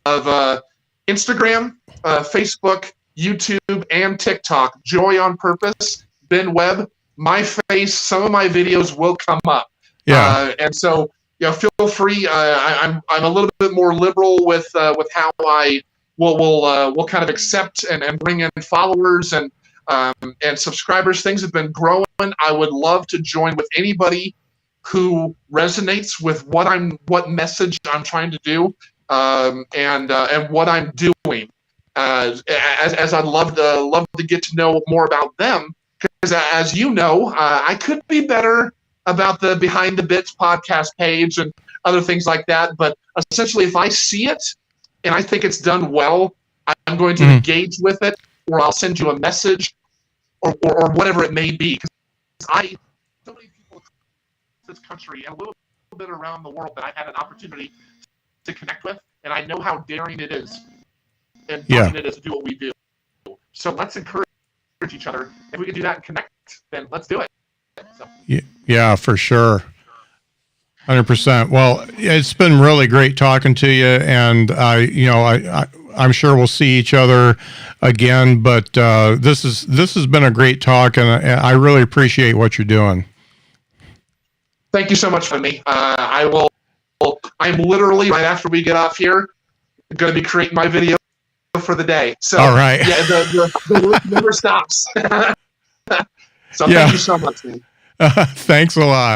of Instagram, Facebook, YouTube, and TikTok. Joy on purpose, Ben Webb, my face, some of my videos will come up. Yeah. And so, feel free. I'm a little bit more liberal with how I will kind of accept and bring in followers and subscribers. Things have been growing. I would love to join with anybody who resonates with what message I'm trying to do, and what I'm doing. As I'd love to get to know more about them, because as you know, I could be better about the Behind the Bits podcast page and other things like that. But essentially, if I see it and I think it's done well, I'm going to engage with it, or I'll send you a message, or whatever it may be. Because so many people in this country and a little bit around the world that I've had an opportunity to connect with, and I know how daring it is and fun it is to do what we do. So let's encourage each other. If we can do that and connect, then let's do it. So. Yeah, for sure. 100%. Well, it's been really great talking to you, and I'm sure we'll see each other again. But this has been a great talk, and I really appreciate what you're doing. Thank you so much for me. I'm literally right after we get off here going to be creating my video for the day. So all right. Yeah, the work never stops. So thank you so much, man. Thanks a lot.